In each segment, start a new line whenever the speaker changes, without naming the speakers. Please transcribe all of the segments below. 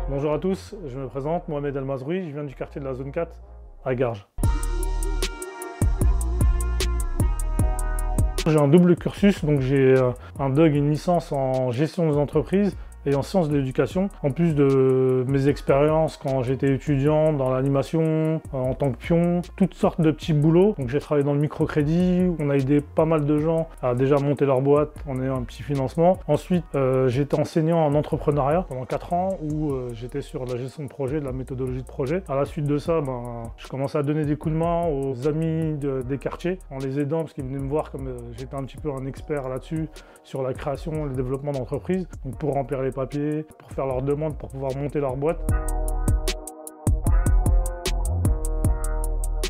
Bonjour à tous, je me présente, Mohamed El Mazroui, je viens du quartier de la zone 4 à Garges. J'ai un double cursus, donc j'ai un DUG et une licence en gestion des entreprises et en sciences de l'éducation. En plus de mes expériences quand j'étais étudiant dans l'animation, en tant que pion, toutes sortes de petits boulots. Donc j'ai travaillé dans le microcrédit, on a aidé pas mal de gens à déjà monter leur boîte en ayant un petit financement. Ensuite, j'étais enseignant en entrepreneuriat pendant 4 ans où j'étais sur la gestion de projet, de la méthodologie de projet. À la suite de ça, je commençais à donner des coups de main aux amis des quartiers en les aidant parce qu'ils venaient me voir comme j'étais un petit peu un expert là-dessus sur la création et le développement d'entreprises. Donc pour remplir les papiers, pour faire leurs demandes, pour pouvoir monter leur boîte.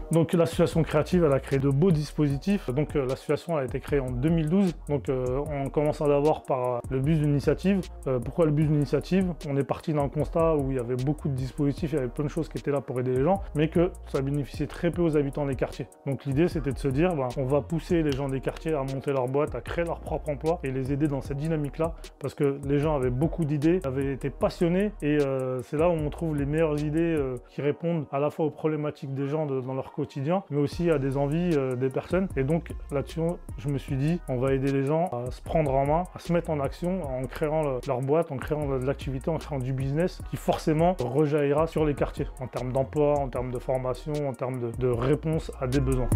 Donc l'association créative, elle a créé de beaux dispositifs. Donc l'association a été créée en 2012. Donc on commence à l'avoir par le bus d'initiative. Pourquoi le bus d'initiative? On est parti d'un constat où il y avait beaucoup de dispositifs, il y avait plein de choses qui étaient là pour aider les gens, mais que ça bénéficiait très peu aux habitants des quartiers. Donc l'idée c'était de se dire, on va pousser les gens des quartiers à monter leur boîte, à créer leur propre emploi et les aider dans cette dynamique-là, parce que les gens avaient beaucoup d'idées, avaient été passionnés et c'est là où on trouve les meilleures idées qui répondent à la fois aux problématiques des gens dans leur quotidien, mais aussi à des envies des personnes. Et donc là-dessus, je me suis dit, on va aider les gens à se prendre en main, à se mettre en action en créant leur boîte, en créant de l'activité, en créant du business qui forcément rejaillira sur les quartiers en termes d'emploi, en termes de formation, en termes de réponse à des besoins.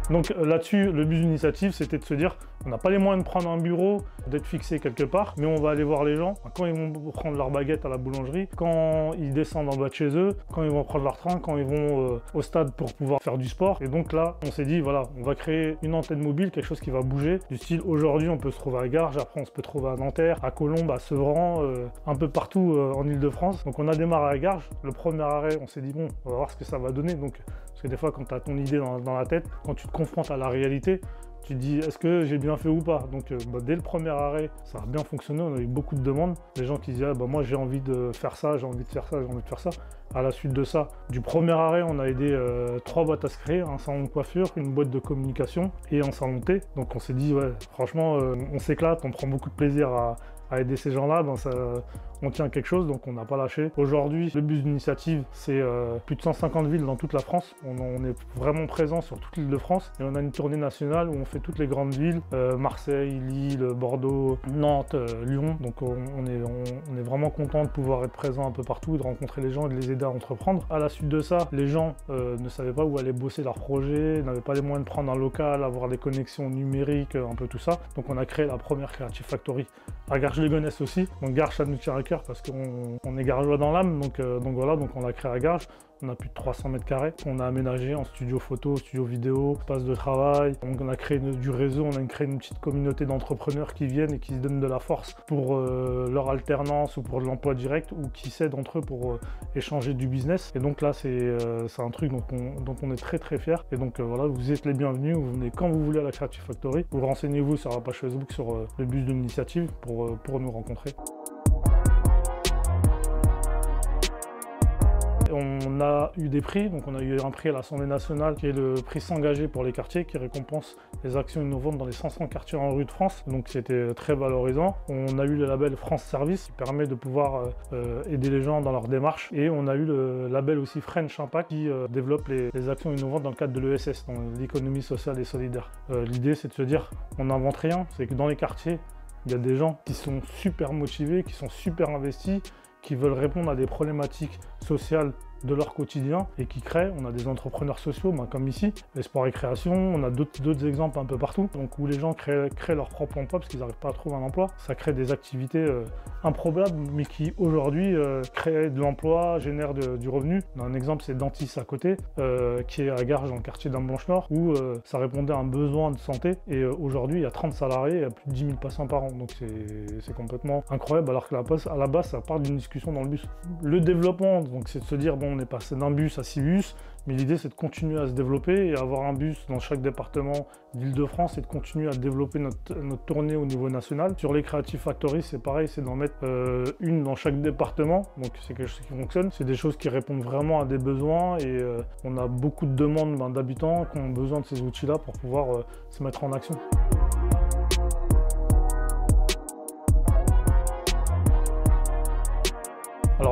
Donc là-dessus, le but d'initiative, c'était de se dire, on n'a pas les moyens de prendre un bureau, d'être fixé quelque part, mais on va aller voir les gens quand ils vont prendre leur baguette à la boulangerie, quand ils descendent en bas de chez eux, quand ils vont prendre leur train, quand ils vont au stade pour pouvoir faire du sport. Et donc là, on s'est dit, voilà, on va créer une antenne mobile, quelque chose qui va bouger, du style, aujourd'hui, on peut se trouver à Garges, après on se peut trouver à Nanterre, à Colombes, à Sevran, un peu partout en Ile-de-France. Donc on a démarré à Garges. Le premier arrêt, on s'est dit, bon, on va voir ce que ça va donner. Donc, parce que des fois, quand tu as ton idée dans la tête, quand tu te confrontes à la réalité, tu te dis, est-ce que j'ai bien fait ou pas? Donc dès le premier arrêt, ça a bien fonctionné, on a eu beaucoup de demandes. Des gens qui disaient, moi j'ai envie de faire ça, j'ai envie de faire ça, j'ai envie de faire ça. À la suite de ça, du premier arrêt, on a aidé 3 boîtes à se créer, un salon de coiffure, une boîte de communication et un salon de thé. Donc on s'est dit, ouais, franchement, on s'éclate, on prend beaucoup de plaisir à aider ces gens-là, on tient quelque chose, donc on n'a pas lâché. Aujourd'hui, le bus d'initiative, c'est plus de 150 villes dans toute la France. On est vraiment présent sur toute l'île de France et on a une tournée nationale où on fait toutes les grandes villes, Marseille, Lille, Bordeaux, Nantes, Lyon. Donc on est vraiment content de pouvoir être présent un peu partout, de rencontrer les gens et de les aider à entreprendre. À la suite de ça, les gens ne savaient pas où aller bosser leur projet, n'avaient pas les moyens de prendre un local, avoir des connexions numériques, un peu tout ça. Donc on a créé la première Creative Factory à Garges-les-Gonesse aussi. Donc Garges, ça nous tient à cœur parce qu'on est gargeois dans l'âme, donc voilà, donc on l'a créé à Garges. On a plus de 300 mètres carrés qu'on a aménagé en studio photo, studio vidéo, espace de travail. Donc on a créé du réseau, on a créé une petite communauté d'entrepreneurs qui viennent et qui se donnent de la force pour leur alternance ou pour de l'emploi direct ou qui s'aident entre eux pour échanger du business. Et donc là, c'est un truc dont on est très très fiers. Et donc voilà, vous êtes les bienvenus, vous venez quand vous voulez à la Creative Factory. Vous renseignez-vous sur la page Facebook, sur le bus de l'initiative pour nous rencontrer. On a eu des prix, donc on a eu un prix à l'Assemblée nationale qui est le prix S'engager pour les quartiers qui récompense les actions innovantes dans les 500 quartiers en rue de France, donc c'était très valorisant. On a eu le label France Service qui permet de pouvoir aider les gens dans leur démarche et on a eu le label aussi French Impact qui développe les actions innovantes dans le cadre de l'ESS, dans l'économie sociale et solidaire. L'idée c'est de se dire, on n'invente rien, c'est que dans les quartiers, il y a des gens qui sont super motivés, qui sont super investis, qui veulent répondre à des problématiques sociales de leur quotidien et qui créent. On a des entrepreneurs sociaux, comme ici, les sports et création, on a d'autres exemples un peu partout, donc où les gens créent leur propre emploi parce qu'ils n'arrivent pas à trouver un emploi. Ça crée des activités improbables, mais qui aujourd'hui créent de l'emploi, génèrent du revenu. Un exemple, c'est Dentis à côté, qui est à Garges, dans le quartier d'Amblanche-Nord, où ça répondait à un besoin de santé. Et aujourd'hui, il y a 30 salariés, il y a plus de 10 000 patients par an. Donc c'est complètement incroyable, alors que à la base, ça part d'une discussion dans le bus. Le développement, donc c'est de se dire, on est passé d'un bus à 6 bus, mais l'idée c'est de continuer à se développer et avoir un bus dans chaque département d'Île-de-France et de continuer à développer notre tournée au niveau national. Sur les Creative Factory, c'est pareil, c'est d'en mettre une dans chaque département, donc c'est quelque chose qui fonctionne. C'est des choses qui répondent vraiment à des besoins et on a beaucoup de demandes d'habitants qui ont besoin de ces outils-là pour pouvoir se mettre en action.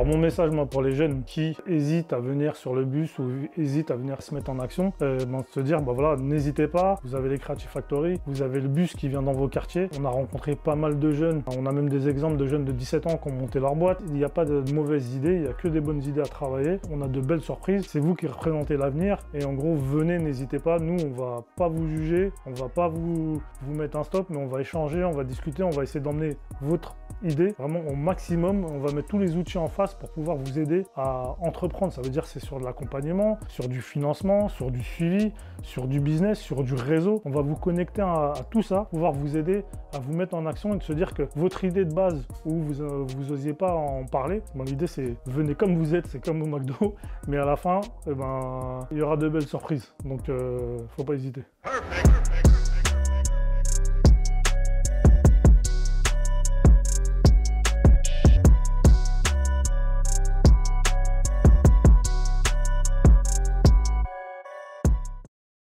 Alors mon message moi pour les jeunes qui hésitent à venir sur le bus ou hésitent à venir se mettre en action, de se dire bah voilà, n'hésitez pas, vous avez les Creative Factory, vous avez le bus qui vient dans vos quartiers. On a rencontré pas mal de jeunes, on a même des exemples de jeunes de 17 ans qui ont monté leur boîte. Il n'y a pas de mauvaises idées, il n'y a que des bonnes idées à travailler. On a de belles surprises, c'est vous qui représentez l'avenir et en gros venez, n'hésitez pas, nous on va pas vous juger, on va pas vous mettre un stop, mais on va échanger, on va discuter, on va essayer d'emmener votre idée vraiment au maximum. On va mettre tous les outils en face pour pouvoir vous aider à entreprendre. Ça veut dire c'est sur de l'accompagnement, sur du financement, sur du suivi, sur du business, sur du réseau. On va vous connecter à tout ça, pouvoir vous aider à vous mettre en action et de se dire que votre idée de base où vous osiez pas en parler, bon, l'idée c'est venez comme vous êtes, c'est comme au McDo, mais à la fin, il y aura de belles surprises. Donc faut pas hésiter. Perfect.